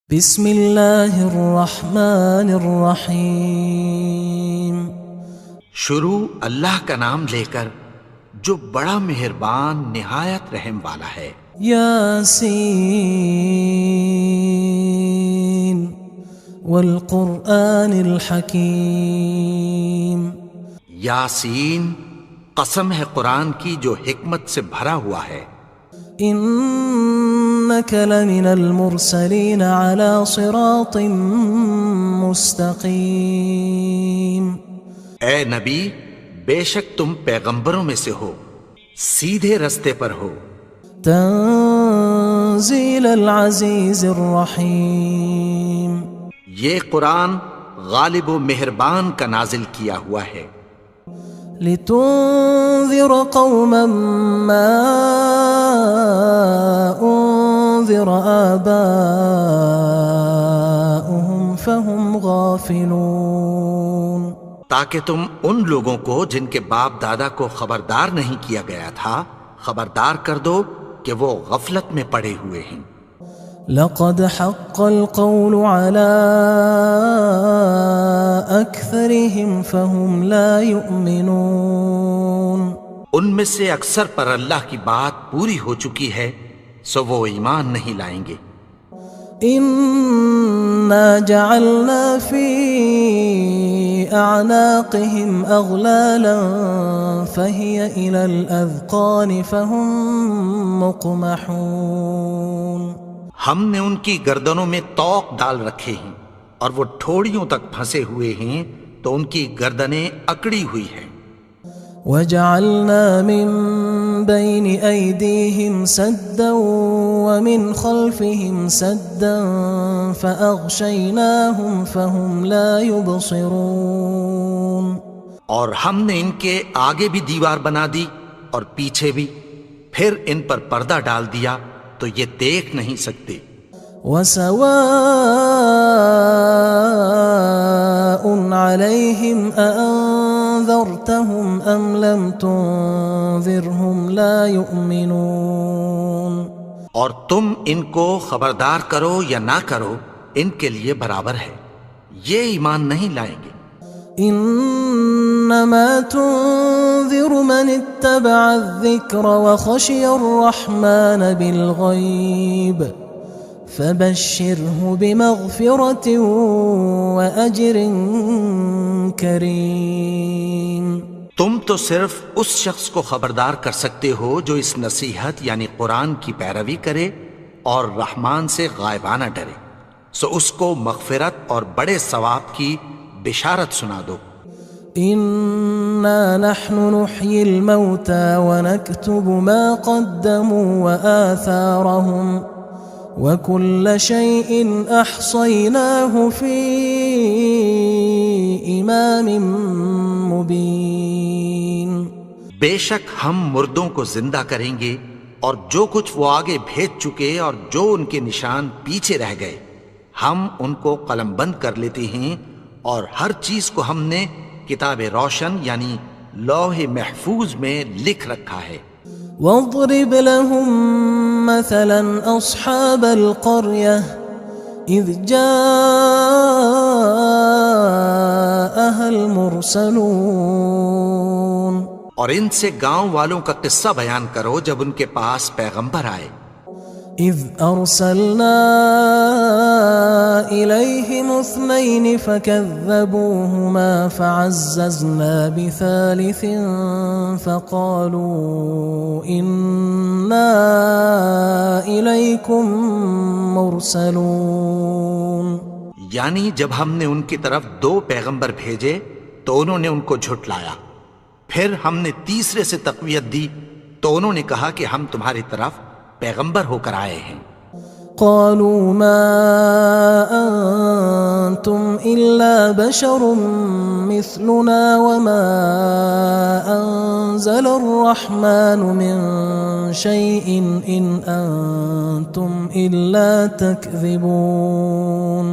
بسم اللہ الرحمن الرحیم۔ شروع اللہ کا نام لے کر جو بڑا مہربان نہایت رحم والا ہے۔ یاسین والقرآن الحکیم۔ یاسین، قسم ہے قرآن کی جو حکمت سے بھرا ہوا ہے۔ انک لمن المرسلین علی صراط مستقیم۔ اے نبی، بے شک تم پیغمبروں میں سے ہو، سیدھے رستے پر ہو۔ تنزیل العزیز الرحیم۔ یہ قرآن غالب و مہربان کا نازل کیا ہوا ہے۔ لتنذر قوما ما انذر آباؤهم فهم غافلون۔ تاکہ تم ان لوگوں کو جن کے باپ دادا کو خبردار نہیں کیا گیا تھا خبردار کر دو کہ وہ غفلت میں پڑے ہوئے ہیں۔ لقد حق القول على أكثرهم فهم لا يؤمنون۔ ان میں سے اکثر پر اللہ کی بات پوری ہو چکی ہے سو وہ ایمان نہیں لائیں گے۔ إنا جعلنا في أعناقهم أغلالا فهي إلى الأذقان فهم مقمحون۔ ہم نے ان کی گردنوں میں طوق ڈال رکھے ہیں اور وہ ٹھوڑیوں تک پھنسے ہوئے ہیں تو ان کی گردنیں اکڑی ہوئی ہیں۔ وجعلنا من بين أيديهم سدا ومن خلفهم سدا فأغشيناهم فهم لا يبصرون۔ اور ہم نے ان کے آگے بھی دیوار بنا دی اور پیچھے بھی، پھر ان پر پردہ ڈال دیا تو یہ دیکھ نہیں سکتے۔ وسواء عليهم أأنذرتهم أم لم تنذرهم لا يؤمنون۔ اور تم ان کو خبردار کرو یا نہ کرو ان کے لیے برابر ہے، یہ ایمان نہیں لائیں گے۔ انما تنذر من اتبع الذکر وخشی الرحمن بالغیب فبشرہ بمغفرۃ واجر کریم۔ تم تو صرف اس شخص کو خبردار کر سکتے ہو جو اس نصیحت یعنی قرآن کی پیروی کرے اور رحمان سے غائبانہ ڈرے، سو اس کو مغفرت اور بڑے ثواب کی بشارت سنا دو۔ انا نحن نحيي الموتى ونكتب ما قدموا وآثارهم وكل شيء احصيناه في امام مبين۔ بے شک ہم مردوں کو زندہ کریں گے اور جو کچھ وہ آگے بھیج چکے اور جو ان کے نشان پیچھے رہ گئے ہم ان کو قلم بند کر لیتے ہیں، اور ہر چیز کو ہم نے کتاب روشن یعنی لوح محفوظ میں لکھ رکھا ہے۔ واضرب لهم مثلا اصحاب القرية اذ جاءها المرسلون۔ اور ان سے گاؤں والوں کا قصہ بیان کرو جب ان کے پاس پیغمبر آئے۔ اذ ارسلنا الیہم اثنین فکذبوہما فعززنا بثالث فقالوا انا الیکم مرسلون۔ یعنی جب ہم نے ان کی طرف 2 پیغمبر بھیجے تو انہوں نے ان کو جھٹلایا، پھر ہم نے تیسرے سے تقویت دی تو انہوں نے کہا کہ ہم تمہاری طرف پیغمبر ہو کر آئے ہیں۔ قالوا ما انتم الا بشر مثلنا وما انزل الرحمن من شيء ان انتم الا تكذبون۔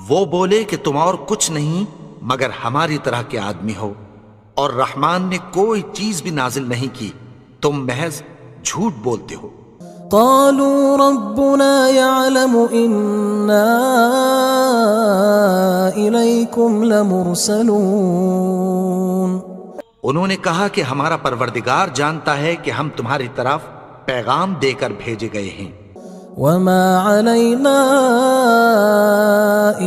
وہ بولے کہ تم اور کچھ نہیں مگر ہماری طرح کے آدمی ہو، اور رحمان نے کوئی چیز بھی نازل نہیں کی، تم محض جھوٹ بولتے ہو۔ قالوا ربنا يعلم إنا إليكم لمرسلون. انہوں نے کہا کہ ہمارا پروردگار جانتا ہے کہ ہم تمہاری طرف پیغام دے کر بھیجے گئے ہیں. وما علينا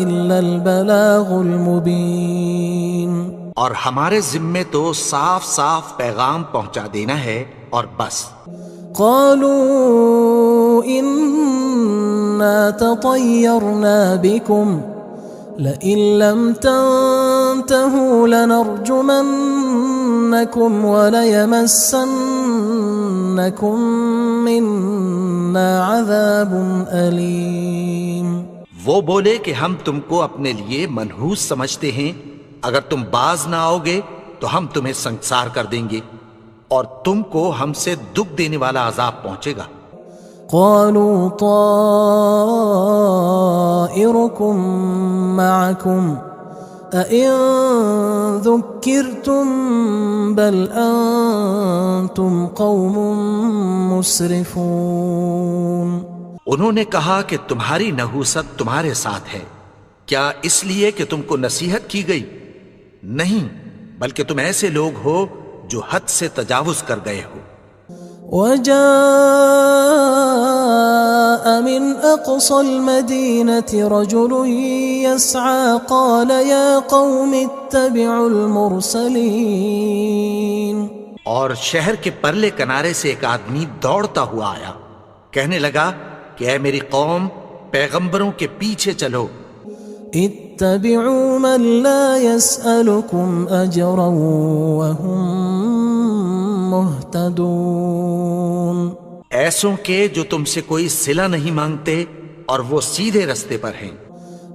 إلا البلاغ المبين. اور ہمارے ذمے تو صاف صاف پیغام پہنچا دینا ہے اور بس. قالوا إنا تطيرنا بكم لئن لم تنتهوا لنرجمنكم وليمسنكم منا عذاب أليم. وہ بولے کہ ہم تم کو اپنے لیے منحوس سمجھتے ہیں، اگر تم باز نہ آؤ گے تو ہم تمہیں سنگسار کر دیں گے اور تم کو ہم سے دکھ دینے والا عذاب پہنچے گا. قالوا طائركم معكم أئن ذكرتم بل أنتم قوم مسرفون. انہوں نے کہا کہ تمہاری نحوست تمہارے ساتھ ہے، کیا اس لیے کہ تم کو نصیحت کی گئی؟ نہیں، بلکہ تم ایسے لوگ ہو جو حد سے تجاوز کر گئے ہو. وجاء من أقصى المدينة رجل يسعى قال يا قوم اتبعوا المرسلين. اور شہر کے پرلے کنارے سے ایک آدمی دوڑتا ہوا آیا، کہنے لگا کہ اے میری قوم، پیغمبروں کے پیچھے چلو. اتبعوا من لا يسألكم أجرا وهم مهتدون. ایسوں کے جو تم سے کوئی صلہ نہیں مانگتے اور وہ سیدھے رستے پر ہیں.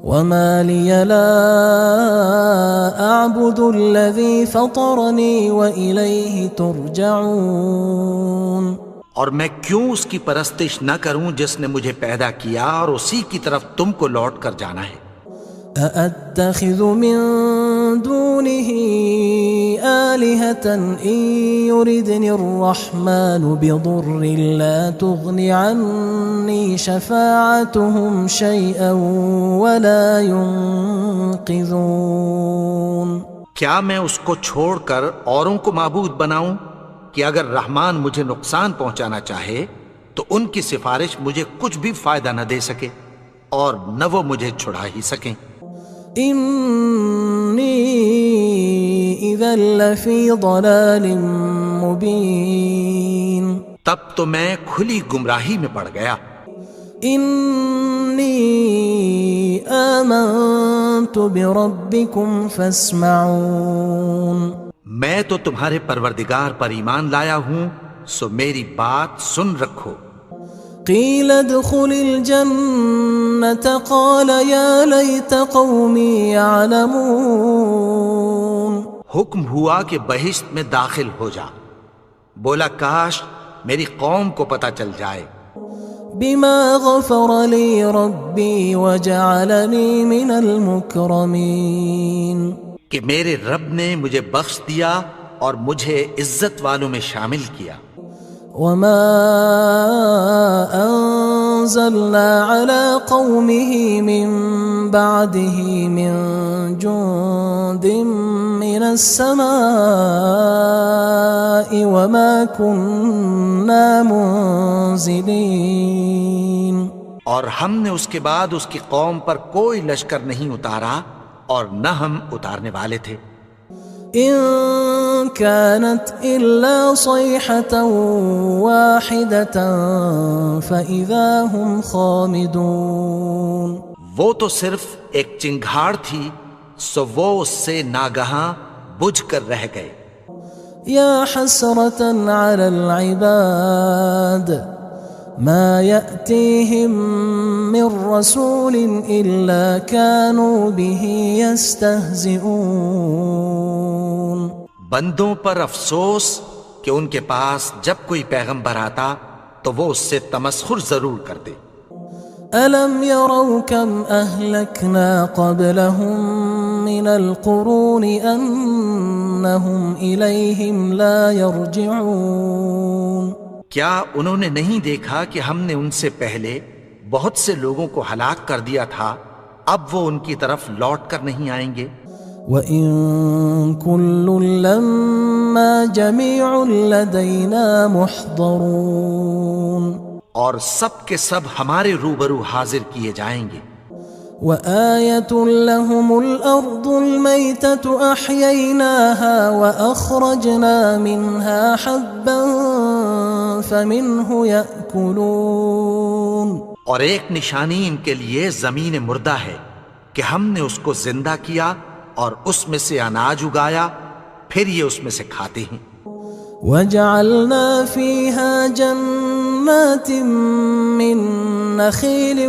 وما لي لا أعبد الذي فطرني وإليه ترجعون. اور میں کیوں اس کی پرستش نہ کروں جس نے مجھے پیدا کیا اور اسی کی طرف تم کو لوٹ کر جانا ہے. أأتخذ من دونه آلهة إن يردني الرحمن بضر لا تغن عني شفاعتهم شيئا ولا ينقذون. کیا میں اس کو چھوڑ کر اوروں کو معبود بناؤں کہ اگر رحمان مجھے نقصان پہنچانا چاہے تو ان کی سفارش مجھے کچھ بھی فائدہ نہ دے سکے اور نہ وہ مجھے چھڑا ہی سکیں. إني إذا لفي ضلال مبين. تب تو میں کھلی گمراہی میں پڑ گیا. إني آمنت بربكم فاسمعون. میں تو تمہارے پروردگار پر ایمان لایا ہوں، سو میری بات سن رکھو. قيل ادخل الجنة قال يا ليت قومي يعلمون. حکم ہوا کہ بہشت میں داخل ہو جا. بولا کاش میری قوم کو پتہ چل جائے. بما غفر لي ربي وجعلني من المكرمين. کہ میرے رب نے مجھے بخش دیا اور مجھے عزت والوں میں شامل کیا. وما أنزلنا على قومه من بعده من جند من السماء وما كنا منزلين. اور ہم نے اس کے بعد اس کی قوم پر کوئی لشکر نہیں اتارا اور نہ ہم اتارنے والے تھے. إن كانت إلا صيحة واحدة فإذا هم خامدون. وہ تو صرف ایک چنگھاڑ تھی، سو وہ اس سے ناگہاں بجھ کر رہ گئے. يا حسرة على العباد ما يأتيهم من رسول إلا كانوا به يستهزئون. بندوں پر افسوس کہ ان کے پاس جب کوئی پیغمبر آتا تو وہ اس سے تمسخر ضرور کرتے. ألم يروا كم أهلكنا قبلهم من القرون أنهم إليهم لا يرجعون. کیا انہوں نے نہیں دیکھا کہ ہم نے ان سے پہلے بہت سے لوگوں کو ہلاک کر دیا تھا، اب وہ ان کی طرف لوٹ کر نہیں آئیں گے؟ وَإِن كُلٌّ لَمَّا جَمِيعٌ لَدَيْنَا مُحْضَرُونَ، اور سب کے سب ہمارے روبرو حاضر کیے جائیں گے۔ وَآيَةٌ لَهُمُ الْأَرْضُ الْمَيْتَةُ أَحْيَيْنَاهَا وَأَخْرَجْنَا مِنْهَا حَبًّا فَمِنْهُ يَأْكُلُونَ، اور ایک نشانی ان کے لیے زمین مردہ ہے کہ ہم نے اس کو زندہ کیا اور اس میں سے اناج اگایا، پھر یہ اس میں سے کھاتے ہیں۔ وَجَعَلْنَا فِيهَا جَنَّاتٍ مِّن نَخِيلٍ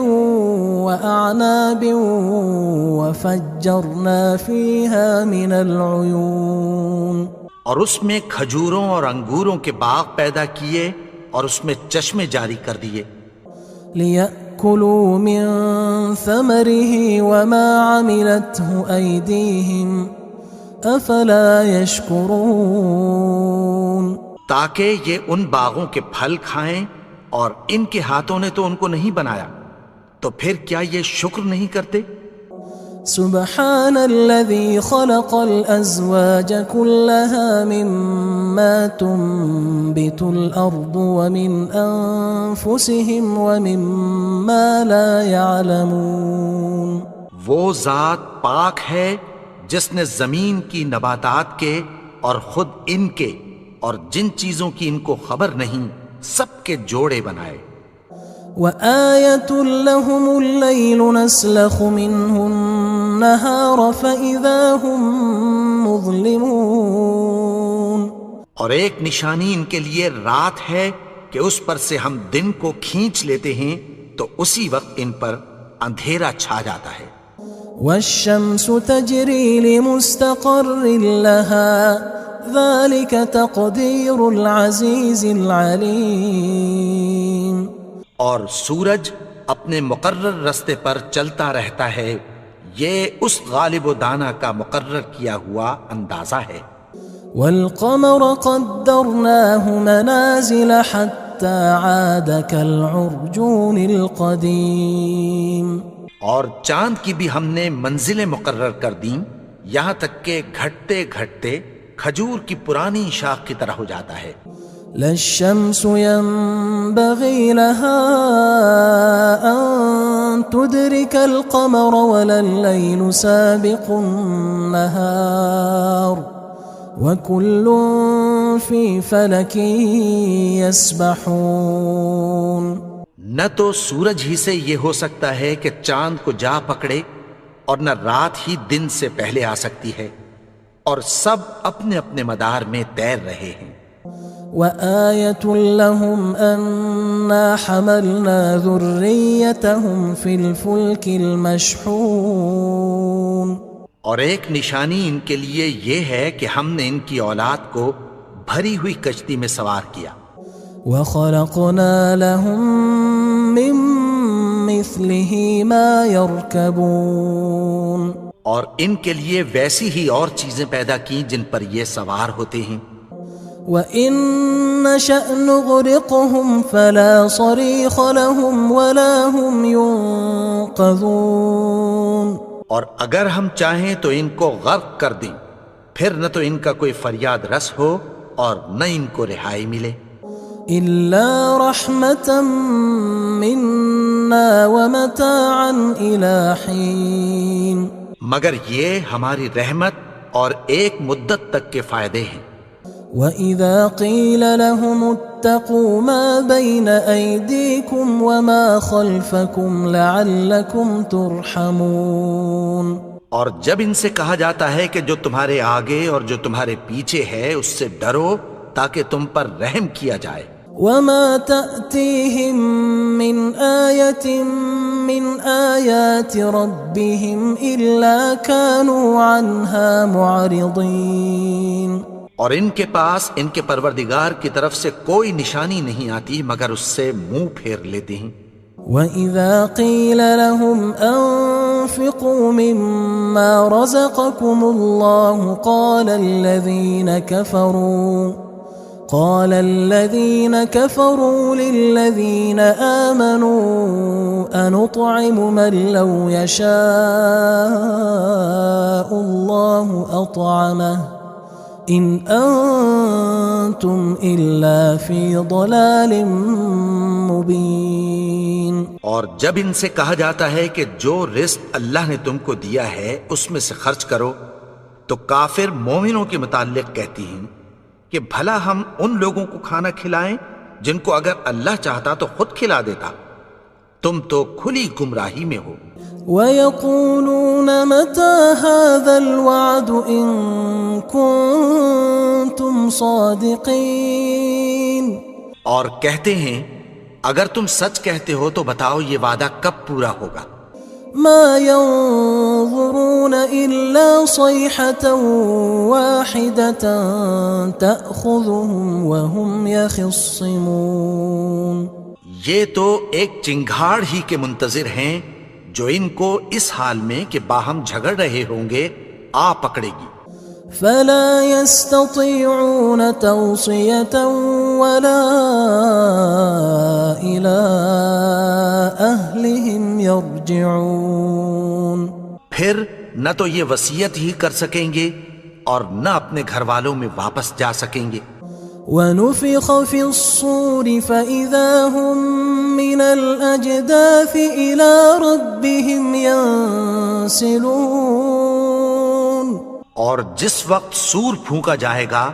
وَأَعْنَابٍ وَفَجَّرْنَا فِيهَا مِنَ الْعُيُونِ، اور اس میں کھجوروں اور انگوروں کے باغ پیدا کیے اور اس میں چشمے جاری کر دیے، لِيَأْكُلُوا مِن ثَمَرِهِ وَمَا عَمِلَتْهُ أَيْدِيهِمْ أَفَلَا يَشْكُرُونَ، تاکہ یہ ان باغوں کے پھل کھائیں، اور ان کے ہاتھوں نے تو ان کو نہیں بنایا، تو پھر کیا یہ شکر نہیں کرتے؟ سبحان الذي خلق الأزواج كلها مما تنبت الأرض ومن أنفسهم ومما لا يعلمون، وہ ذات پاک ہے جس نے زمین کی نباتات کے اور خود ان کے اور جن چیزوں کی ان کو خبر نہیں سب کے جوڑے بنائے۔ وآية لهم الليل نسلخ منه النهار فإذا هم مظلمون، اور ایک نشانی ان کے لیے رات ہے کہ اس پر سے ہم دن کو کھینچ لیتے ہیں تو اسی وقت ان پر اندھیرا چھا جاتا ہے۔ والشمس تجري لمستقر لها ذلك تقدير العزيز العليم، اور سورج اپنے مقرر رستے پر چلتا رہتا ہے، یہ اس غالب و دانا کا مقرر کیا ہوا اندازہ ہے۔ والقمر قدرناه منازل حتى عاد كالعرجون القديم، اور چاند کی بھی ہم نے منزلیں مقرر کر دیں، یہاں تک کہ گھٹتے گھٹتے کھجور کی پرانی شاخ کی طرح ہو جاتا ہے۔ لا الشمس ينبغي لها أن تدرك القمر ولا الليل سابق النهار وكل في فلك يسبحون، نہ تو سورج ہی سے یہ ہو سکتا ہے کہ چاند کو جا پکڑے، اور نہ رات ہی دن سے پہلے آ سکتی ہے، اور سب اپنے اپنے مدار میں تیر رہے ہیں۔ وآية لهم أنا حملنا ذريتهم في الفلك المشحون، اور ایک نشانی ان کے لیے یہ ہے کہ ہم نے ان کی اولاد کو بھری ہوئی کشتی میں سوار کیا۔ وخلقنا لهم من مثله ما يركبون، اور ان کے لیے ویسی ہی اور چیزیں پیدا کی جن پر یہ سوار ہوتے ہیں۔ وَإِن نَّشَأْ نُغْرِقْهُمْ فَلَا صَرِيخَ لَهُمْ وَلَا هُمْ يُنقَذُونَ، اور اگر ہم چاہیں تو ان کو غرق کر دیں، پھر نہ تو ان کا کوئی فریاد رس ہو اور نہ ان کو رہائی ملے۔ إِلَّا رَحْمَةً مِنَّا وَمَتَاعًا إِلَى حِينٍ، مگر یہ ہماری رحمت اور ایک مدت تک کے فائدے ہیں۔ وَإِذَا قِيلَ لَهُمُ اتَّقُوا مَا بَيْنَ أَيْدِيكُمْ وَمَا خَلْفَكُمْ لَعَلَّكُمْ تُرْحَمُونَ، اور جب ان سے کہا جاتا ہے کہ جو تمہارے آگے اور جو تمہارے پیچھے ہے اس سے ڈرو تاکہ تم پر رحم کیا جائے۔ وَمَا تَأْتِيهِم مِّنْ آيَةٍ مِّنْ آيَاتِ رَبِّهِمْ إِلَّا كَانُوا عَنْهَا مُعْرِضِينَ، اور ان کے پاس ان کے پروردگار کی طرف سے کوئی نشانی نہیں آتی مگر اس سے منہ پھیر لیتے ہیں۔ وَإِذَا قِيلَ لَهُمْ أَنفِقُوا مِمَّا رَزَقَكُمُ اللَّهُ قال الذين كفروا للذين آمنوا أنطعم من لو يشاء الله أطعمه إن أنتم إلا في ضلال مبين. اور جب ان سے کہا جاتا ہے کہ جو رزق اللہ نے تم کو دیا ہے اس میں سے خرچ کرو، تو کافر مومنوں کے متعلق کہتی ہیں کہ بھلا ہم ان لوگوں کو کھانا کھلائیں جن کو اگر اللہ چاہتا تو خود کھلا دیتا. تم تو کھلی گمراہی میں ہو. وَيَقُولُونَ مَتَى هَذَا الْوَعْدُ إِن كُنتُمْ صَادِقِينَ. اور کہتے ہیں اگر تم سچ کہتے ہو تو بتاؤ یہ وعدہ کب پورا ہوگا. مَا يَنظُرُونَ إِلَّا صَيْحَةً وَاحِدَةً تَأْخُذُهُمْ وَهُمْ يَخِصِّمُونَ. یہ تو ایک چنگھاڑ ہی کے منتظر ہیں جو ان کو اس حال میں کہ باہم جھگڑ رہے ہوں گے آ پکڑے گی. فلا يستطيعون توصية ولا إلى أهلهم يرجعون. پھر نہ تو یہ وصیت ہی کر سکیں گے اور نہ اپنے گھر والوں میں واپس جا سکیں گے. ونفخ في الصور فإذا هم من الأجداث إلى ربهم ينسلون. اور جس وقت سور پھونکا جائے گا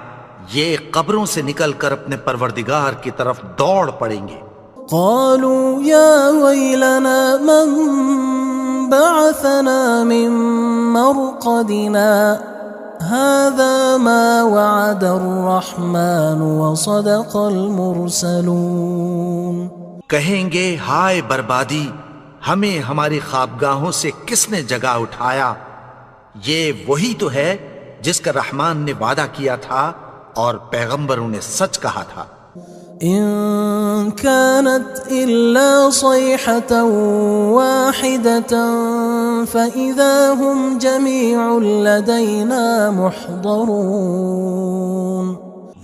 یہ قبروں سے نکل کر اپنے پروردگار کی طرف دوڑ پڑیں گے. قالوا يا ويلنا من بعثنا من مرقدنا هذا ما وعد الرحمن وصدق المرسلون. کہیں گے ہائے بربادی، ہمیں ہماری خوابگاہوں سے کس نے جگا اٹھایا. یہ وہی تو ہے جس کا رحمان نے وعدہ کیا تھا اور پیغمبروں نے سچ کہا تھا. إن كانت إلا صيحة واحدة فإذا هم جميع لدينا محضرون.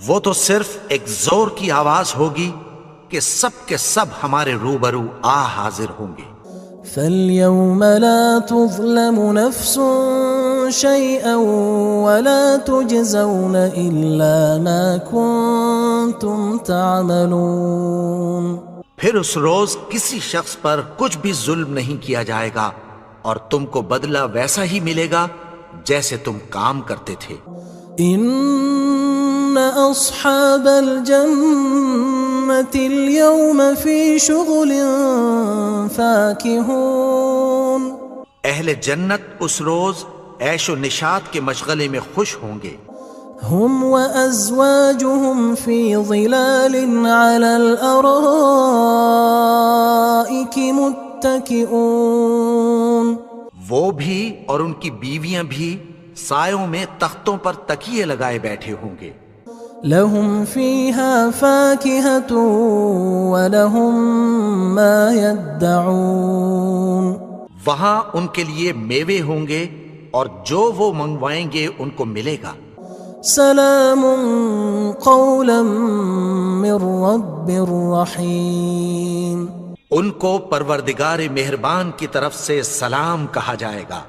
وہ تو صرف ایک زور کی آواز ہوگی کہ سب کے سب ہمارے روبرو آ حاضر ہوں گے. فاليوم لا تظلم نفس شيئا ولا تجزون إلا ما كنتم تعملون. پھر اس روز کسی شخص پر کچھ بھی ظلم نہیں کیا جائے گا اور تم کو بدلہ ویسا ہی ملے گا جیسے تم کام کرتے تھے. إن أصحاب الجنة اليوم في شغل فاكهون. اہل جنت اس روز عیش و نشاط کے مشغلے میں خوش ہوں گے. هم وأزواجهم في ظلال على الأرائك متكئون. وہ بھی اور ان کی بیویاں بھی سایوں میں تختوں پر تکیے لگائے بیٹھے ہوں گے. لهم فيها فاكهة ولهم ما يدعون. وہاں ان کے لیے میوے ہوں گے اور جو وہ منگوائیں گے ان کو ملے گا. سلام قولا من رب رحیم. ان کو پروردگار مہربان کی طرف سے سلام کہا جائے گا.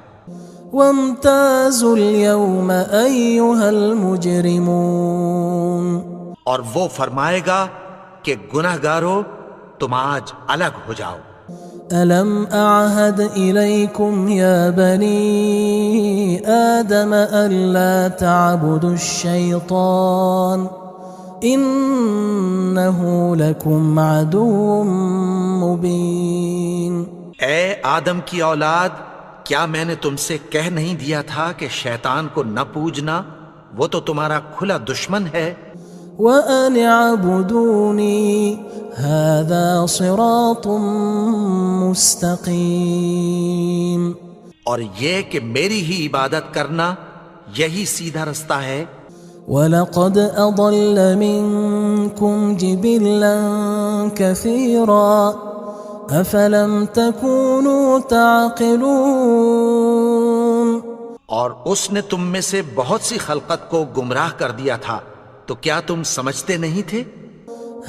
وامتازوا اليوم أيها المجرمون. اور وہ فرمائے گا کہ گناہگارو تم آج الگ ہو جاؤ. ألم أعهد إليكم يا بني آدم ألا تعبدوا الشيطان إنه لكم عدو مبين. اے آدم کی اولاد، کیا میں نے تم سے کہہ نہیں دیا تھا کہ شیطان کو نہ پوجنا، وہ تو تمہارا کھلا دشمن ہے. وَأَنِ اعْبُدُونِي هَذَا صِرَاطٌ مُسْتَقِيمٌ. اور یہ کہ میری ہی عبادت کرنا یہی سیدھا رستہ ہے. وَلَقَدْ أَضَلَّ مِنْكُمْ جِبِلًّا كَثِيرًا أَفَلَمْ تَكُونُوا تَعْقِلُونَ. اور اس نے تم میں سے بہت سی خلقت کو گمراہ کر دیا تھا، تو کیا تم سمجھتے نہیں تھے؟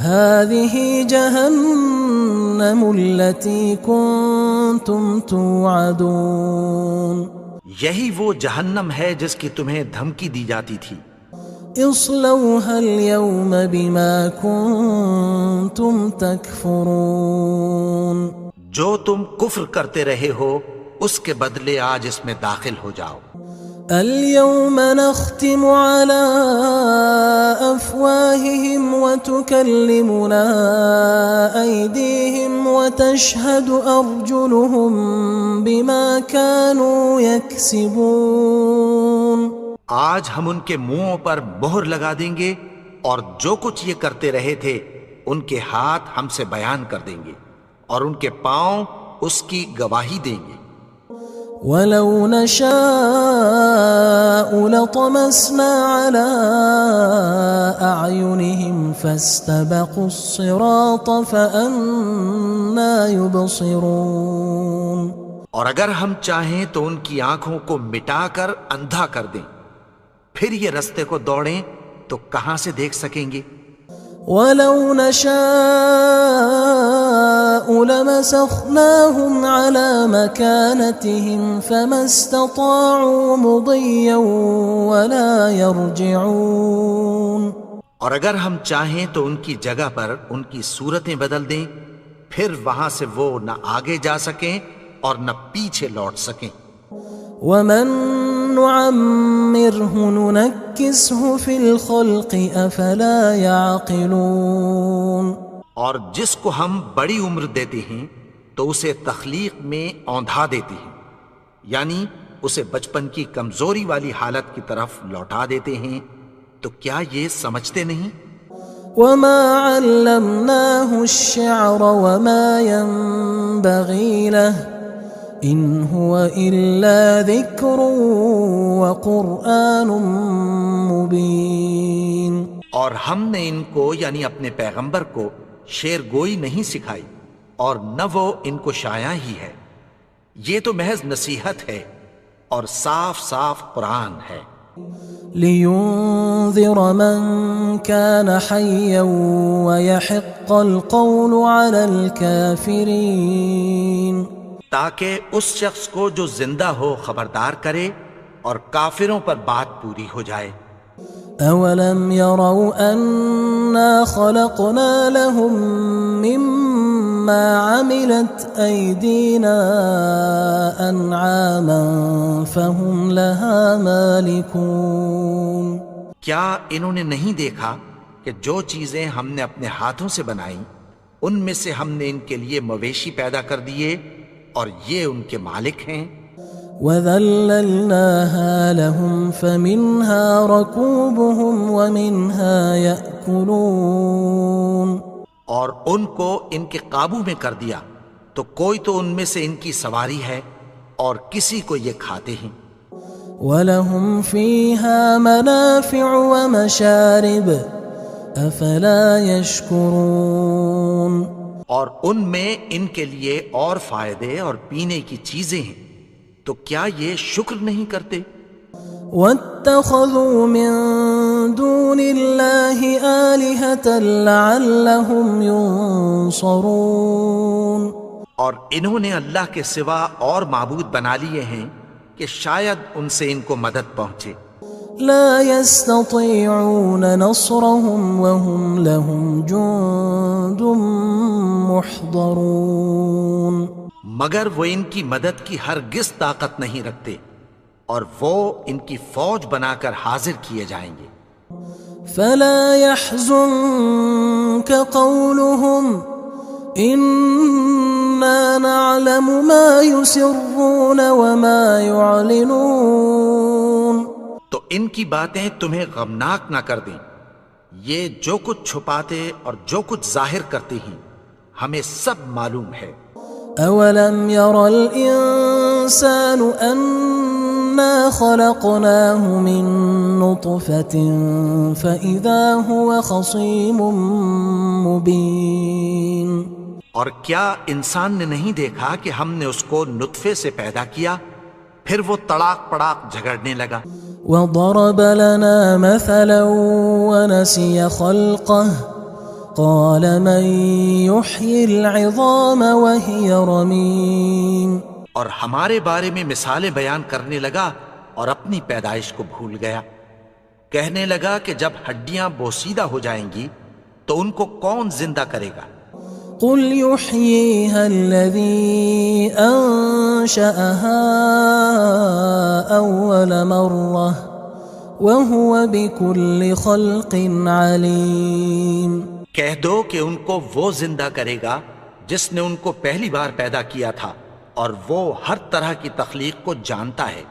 هذه جهنم التي كنتم توعدون یہی وہ جہنم ہے جس کی تمہیں دھمکی دی جاتی تھی۔ اصلوها اليوم بما كنتم تكفرون جو تم کفر کرتے رہے ہو اس کے بدلے آج اس میں داخل ہو جاؤ۔ اليوم نختم على أفواههم وتكلمنا أيديهم وتشهد أرجلهم بما كانوا يكسبون آج ہم ان کے منہوں پر مہر لگا دیں گے اور جو کچھ یہ کرتے رہے تھے ان کے ہاتھ ہم سے بیان کر دیں گے اور ان کے پاؤں اس کی گواہی دیں گے۔ ولو نشاء لطمسنا على أعينهم فاستبقوا الصراط فأنى يبصرون اور اگر ہم چاہیں تو ان کی آنکھوں کو مٹا کر اندھا کر دیں، پھر یہ رستے کو دوڑیں تو کہاں سے دیکھ سکیں گے؟ ولو نشاء لمسخناهم على مكانتهم فما استطاعوا مضيا ولا يرجعون اور اگر ہم چاہیں تو ان کی جگہ پر ان کی صورتیں بدل دیں، پھر وہاں سے وہ نہ آگے جا سکیں اور نہ پیچھے لوٹ سکیں۔ ومن نعمره ننكسه في الخلق افلا يعقلون اور جس کو ہم بڑی عمر دیتے ہیں تو اسے تخلیق میں اوندھا دیتے ہیں، یعنی اسے بچپن کی کمزوری والی حالت کی طرف لوٹا دیتے ہیں، تو کیا یہ سمجھتے نہیں؟ وما علمناه الشعر وما ينبغي له ان هو الا ذکر وقرآن مبین اور ہم نے ان کو یعنی اپنے پیغمبر کو شعر گوئی نہیں سکھائی اور نہ وہ ان کو شایع ہی ہے، یہ تو محض نصیحت ہے اور صاف صاف قرآن ہے۔ لينذر من كان حيا ويحق القول على الكافرين تاکہ اس شخص کو جو زندہ ہو خبردار کرے اور کافروں پر بات پوری ہو جائے۔ اولم يروا انا خلقنا لهم مما عملت ايدينا انعاما فهم لها مالكون کیا انہوں نے نہیں دیکھا کہ جو چیزیں ہم نے اپنے ہاتھوں سے بنائیں ان میں سے ہم نے ان کے لیے مویشی پیدا کر دیے اور یہ ان کے مالک ہیں۔ وَذَلَّلْنَاهَا لَهُمْ فَمِنْهَا رَكُوبُهُمْ وَمِنْهَا يَأْكُلُونَ اور ان کو ان کے قابو میں کر دیا تو کوئی تو ان میں سے ان کی سواری ہے اور کسی کو یہ کھاتے ہیں۔ وَلَهُمْ فِيهَا مَنَافِعُ وَمَشَارِبُ أَفَلَا يَشْكُرُونَ اور ان میں ان کے لیے اور فائدے اور پینے کی چیزیں ہیں، تو کیا یہ شکر نہیں کرتے؟ وَاتَّخَذُوا مِن دُونِ اللَّهِ آلِهَةً لَعَلَّهُمْ يُنصَرُونَ اور انہوں نے اللہ کے سوا اور معبود بنا لیے ہیں کہ شاید ان سے ان کو مدد پہنچے۔ لا يستطيعون نصرهم وهم لهم جند محضرون مگر وہ ان کی مدد کی ہرگز طاقت نہیں رکھتے اور وہ ان کی فوج بنا کر حاضر کیے جائیں گے۔ فلا يحزنك قولهم إنا نعلم ما يسرون وما يعلنون تو ان کی باتیں تمہیں غمناک نہ کر دیں، یہ جو کچھ چھپاتے اور جو کچھ ظاہر کرتے ہیں ہمیں سب معلوم ہے۔ اولم ير الانسان انا خلقناه من نطفة فاذا هو خصيم مبين اور کیا انسان نے نہیں دیکھا کہ ہم نے اس کو نطفے سے پیدا کیا، پھر وہ تڑاک پڑاک جھگڑنے لگا۔ وضرب لنا مثلا ونسي خلقه قال من يحيي العظام وهي رميم اور ہمارے بارے میں مثالیں بیان کرنے لگا اور اپنی پیدائش کو بھول گیا. کہنے لگا کہ جب ہڈیاں بوسیدہ ہو جائیں گی تو ان کو کون زندہ کرے گا؟ قل يحييها الذي أنشأها أول مرة وهو بكل خلق عليم. کہہ دو کہ ان کو وہ زندہ کرے گا جس نے ان کو پہلی بار پیدا کیا تھا اور وہ ہر طرح کی تخلیق کو جانتا ہے.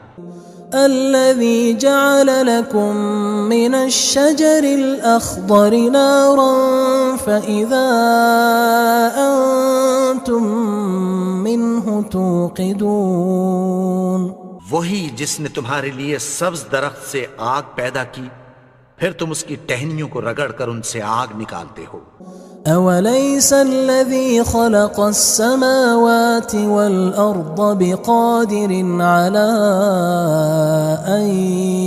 الذي جعل لكم من الشجر الأخضر نارا فإذا أنتم منه توقدون. وہی جس نے تمہارے لیے سبز درخت سے آگ پیدا کی پھر تم اس کی ٹہنیوں کو رگڑ کر ان سے آگ نکالتے ہو. أوليس الذي خلق السماوات والأرض بقادر على أن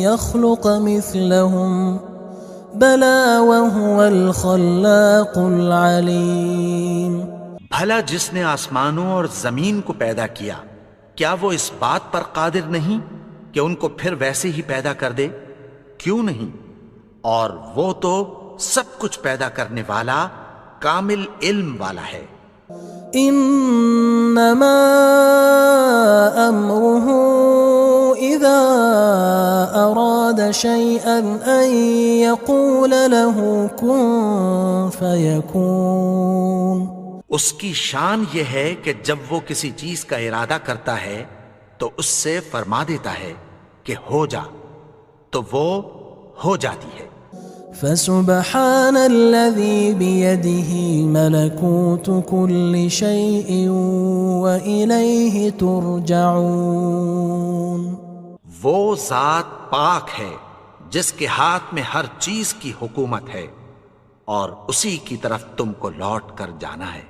يخلق مثلهم بلى وهو الخلاق العليم. بھلا جس نے آسمانوں اور زمین کو پیدا کیا کیا وہ اس بات پر قادر نہیں کہ ان کو پھر ویسے ہی پیدا کر دے؟ کیوں نہیں؟ اور وہ تو سب کچھ پیدا کرنے والا کامل علم والا ہے. انما امره اذا اراد شيئا ان يقول له كن فيكون. اس کی شان یہ ہے کہ جب وہ کسی چیز کا ارادہ کرتا ہے تو اس سے فرما دیتا ہے کہ ہو جا تو وہ ہو جاتی ہے. فسبحان الذي بيده ملكوت كل شيء وإليه ترجعون. وہ ذات پاک ہے جس کے ہاتھ میں ہر چیز کی حکومت ہے اور اسی کی طرف تم کو لوٹ کر جانا ہے.